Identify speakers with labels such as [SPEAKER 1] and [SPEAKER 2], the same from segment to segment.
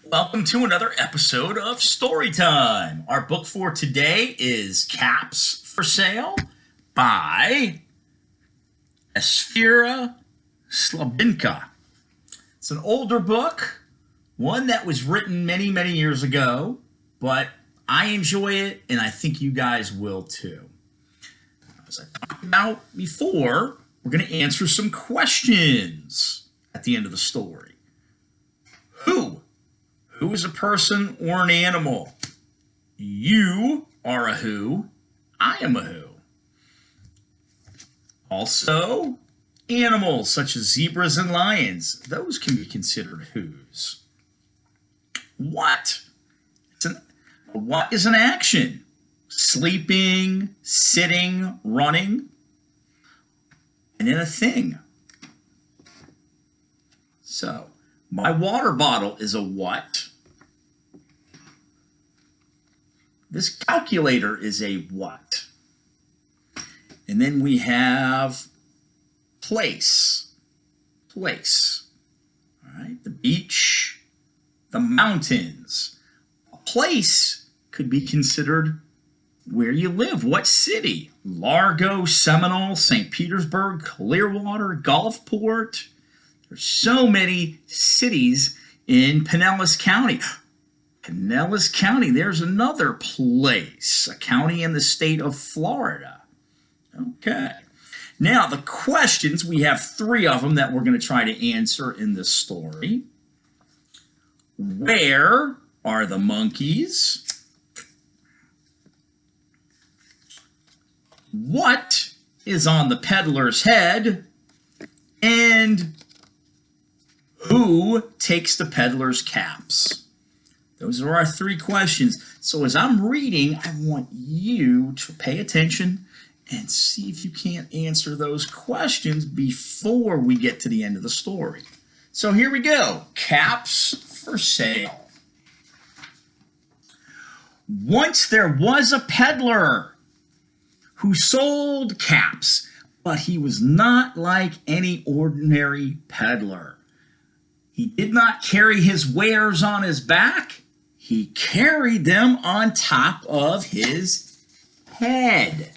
[SPEAKER 1] Welcome to another episode of Storytime. Our book for today is Caps for Sale by Esfira Slabinka. It's an older book, one that was written many, many years ago, but I enjoy it and I think you guys will too. As I talked about before, we're going to answer some questions at the end of the story. Who? Who is a person or an animal? You are a who. I am a who. Also, animals such as zebras and lions. Those can be considered whos. What? What is an action? Sleeping, sitting, running. And then a thing. So, my water bottle is a what? This calculator is a what? And then we have place. Place. All right, the beach, the mountains. A place could be considered where you live. What city? Largo, Seminole, St. Petersburg, Clearwater, Gulfport. There's so many cities in Pinellas County. Pinellas County, there's another place, a county in the state of Florida. Okay. Now, the questions, we have 3 of them that we're going to try to answer in this story. Where are the monkeys? What is on the peddler's head? And who takes the peddler's caps? Those are our 3 questions. So as I'm reading, I want you to pay attention and see if you can't answer those questions before we get to the end of the story. So here we go. Caps for sale. Once there was a peddler who sold caps, but he was not like any ordinary peddler. He did not carry his wares on his back. He carried them on top of his head.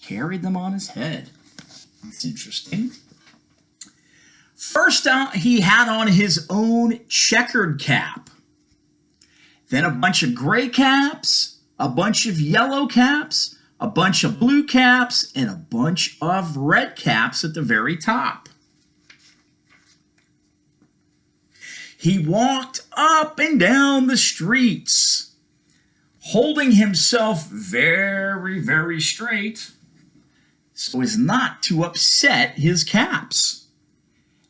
[SPEAKER 1] Carried them on his head. That's interesting. First out, he had on his own checkered cap. Then a bunch of gray caps, a bunch of yellow caps, a bunch of blue caps, and a bunch of red caps at the very top. He walked up and down the streets, holding himself very, very straight so as not to upset his caps.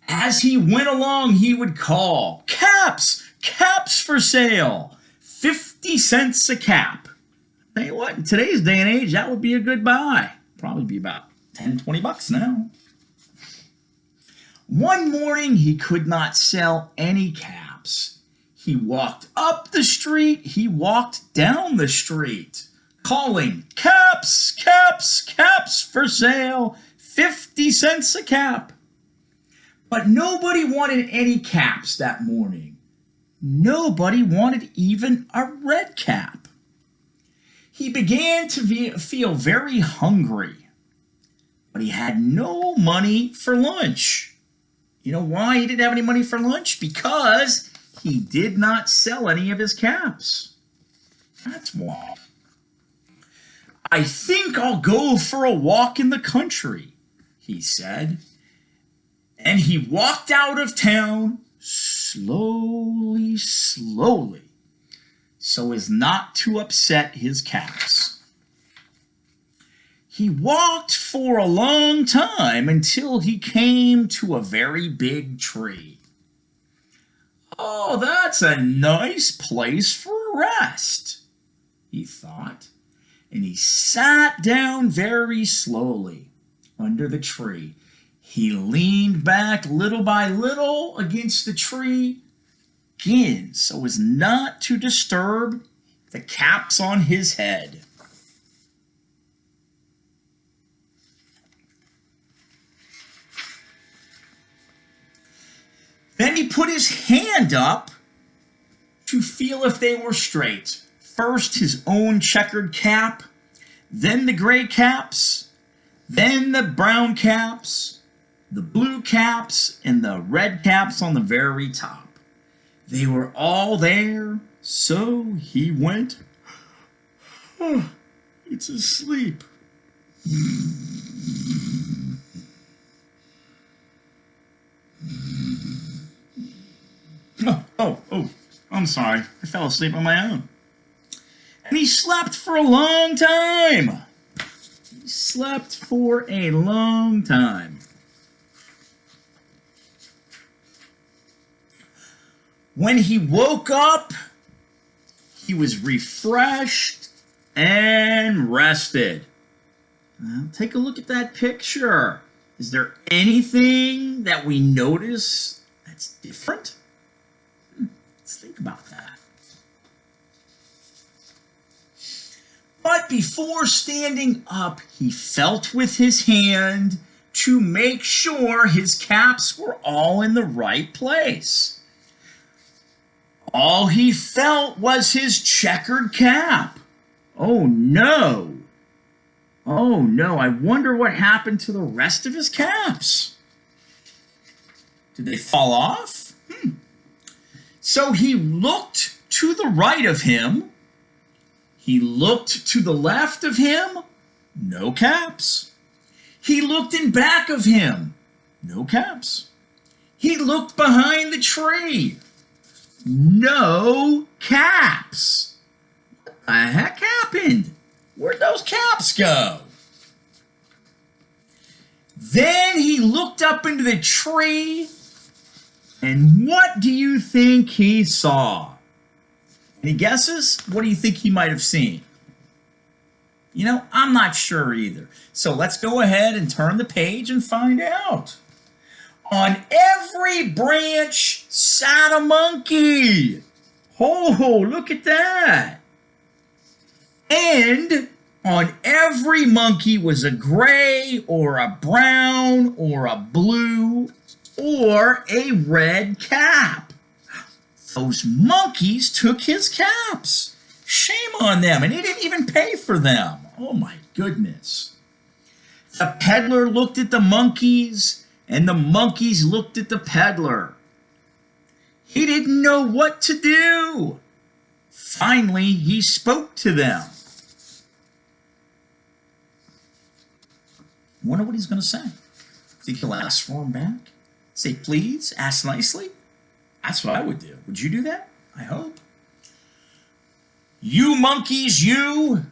[SPEAKER 1] As he went along, he would call, "Caps! Caps for sale! 50 cents a cap." Tell you what, in today's day and age, that would be a good buy. Probably be about 10, 20 bucks now. One morning, he could not sell any caps. He walked up the street, he walked down the street, calling, "Caps, caps, caps for sale, 50 cents a cap." But nobody wanted any caps that morning. Nobody wanted even a red cap. He began to feel very hungry, but he had no money for lunch. You know why he didn't have any money for lunch? Because he did not sell any of his caps. That's why. "I think I'll go for a walk in the country," he said. And he walked out of town slowly, slowly, so as not to upset his caps. He walked for a long time until he came to a very big tree. "Oh, that's a nice place for a rest," he thought, and he sat down very slowly under the tree. He leaned back little by little against the tree again so as not to disturb the caps on his head. Then he put his hand up to feel if they were straight. First his own checkered cap, then the gray caps, then the brown caps, the blue caps, and the red caps on the very top. They were all there, so he went, oh, it's asleep. Oh, I'm sorry. I fell asleep on my own. And he slept for a long time. He slept for a long time. When he woke up, he was refreshed and rested. Now, take a look at that picture. Is there anything that we notice that's different? Let's think about that. But before standing up, he felt with his hand to make sure his caps were all in the right place. All he felt was his checkered cap. Oh no. Oh no, I wonder what happened to the rest of his caps. Did they fall off? So he looked to the right of him. He looked to the left of him. No caps. He looked in back of him. No caps. He looked behind the tree. No caps. What the heck happened? Where'd those caps go? Then he looked up into the tree, and what do you think he saw? Any guesses? What do you think he might have seen? You know, I'm not sure either. So let's go ahead and turn the page and find out. On every branch sat a monkey. Oh, look at that. And on every monkey was a gray or a brown or a blue or a red cap. Those monkeys took his caps. Shame on them, and he didn't even pay for them. Oh my goodness. The peddler looked at the monkeys, and the monkeys looked at the peddler. He didn't know what to do. Finally, he spoke to them. Wonder what he's going to say. Think he'll ask for him back? Say please, ask nicely? That's what I would do. Would you do that? I hope. You monkeys, you,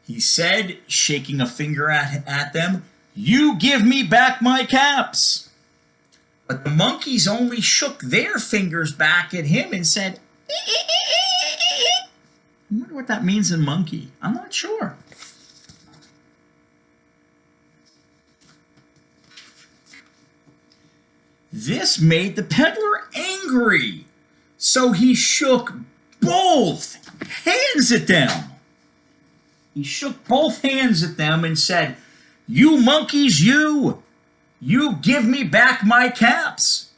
[SPEAKER 1] he said, shaking a finger at them. You give me back my caps. But the monkeys only shook their fingers back at him and said, I wonder what that means in monkey. I'm not sure. This made the peddler angry, so he shook both hands at them. He shook both hands at them and said, you monkeys, you give me back my caps.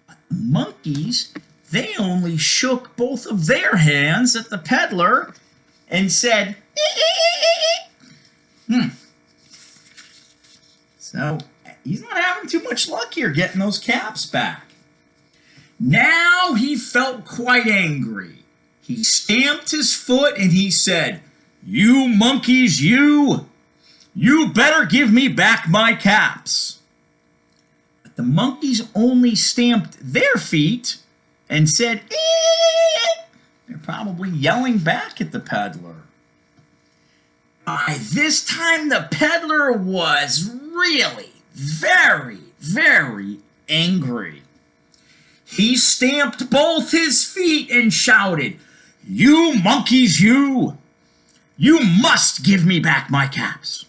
[SPEAKER 1] But the monkeys, they only shook both of their hands at the peddler and said, So he's not having too much luck here getting those caps back. Now he felt quite angry. He stamped his foot and he said, you monkeys, you better give me back my caps. But the monkeys only stamped their feet and said, they're probably yelling back at the peddler. By this time, the peddler was really very, very angry. He stamped both his feet and shouted, you monkeys, you must give me back my caps.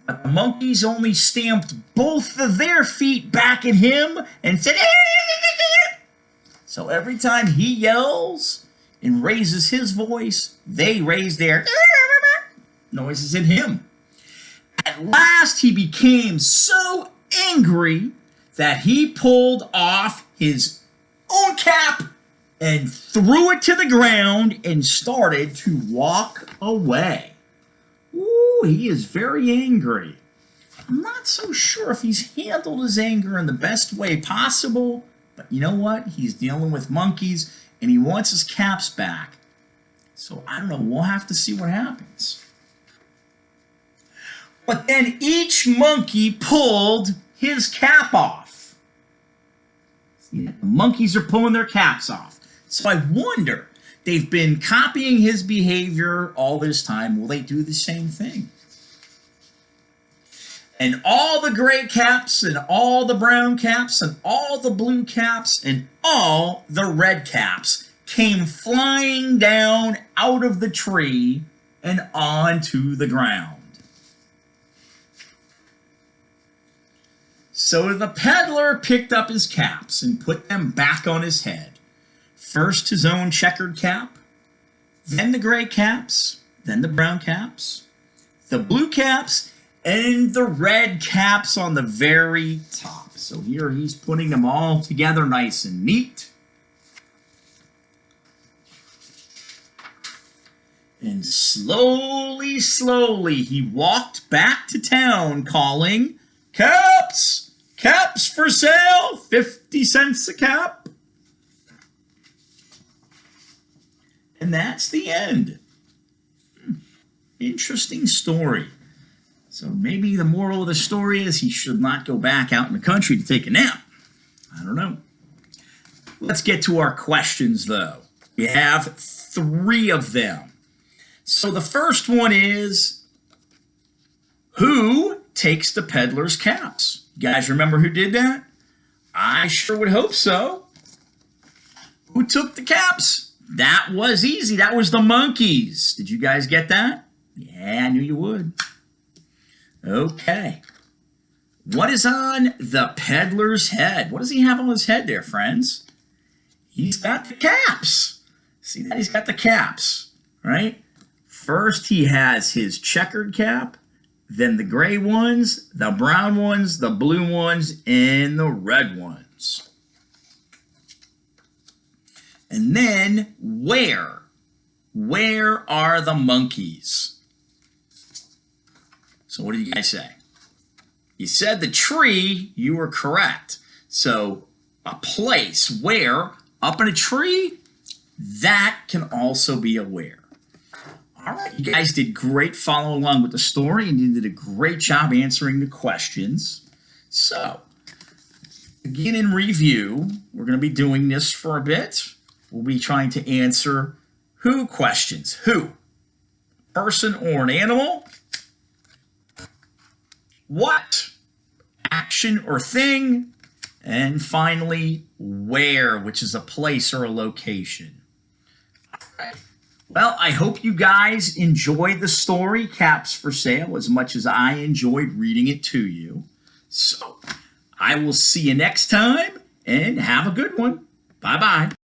[SPEAKER 1] But the monkeys only stamped both of their feet back at him and said, so every time he yells and raises his voice, they raise their noises at him. At last he became so angry that he pulled off his own cap and threw it to the ground and started to walk away. Ooh, he is very angry. I'm not so sure if he's handled his anger in the best way possible, but you know what? He's dealing with monkeys and he wants his caps back. So I don't know, we'll have to see what happens. But then each monkey pulled his cap off. See, the monkeys are pulling their caps off. So I wonder, they've been copying his behavior all this time. Will they do the same thing? And all the gray caps and all the brown caps and all the blue caps and all the red caps came flying down out of the tree and onto the ground. So the peddler picked up his caps and put them back on his head. First his own checkered cap, then the gray caps, then the brown caps, the blue caps, and the red caps on the very top. So here he's putting them all together nice and neat. And slowly, slowly, he walked back to town calling, "Caps! Caps for sale! 50 cents a cap!" And that's the end. Interesting story. So maybe the moral of the story is he should not go back out in the country to take a nap. I don't know. Let's get to our questions, though. We have 3 of them. So the first one is, who takes the peddler's caps? You guys remember who did that? I sure would hope so. Who took the caps? That was easy. That was the monkeys. Did you guys get that? Yeah, I knew you would. Okay. What is on the peddler's head? What does he have on his head there, friends? He's got the caps. See that? He's got the caps, right? First, he has his checkered cap, then the gray ones, the brown ones, the blue ones, and the red ones. And then, where? Where are the monkeys? So what did you guys say? You said the tree. You were correct. So a place where, up in a tree, that can also be a where. All right, you guys did great following along with the story, and you did a great job answering the questions. So, again in review, we're going to be doing this for a bit. We'll be trying to answer who questions. Who? Person or an animal? What? Action or thing? And finally, where, which is a place or a location. All right. Well, I hope you guys enjoyed the story, Caps for Sale, as much as I enjoyed reading it to you. So, I will see you next time, and have a good one. Bye-bye.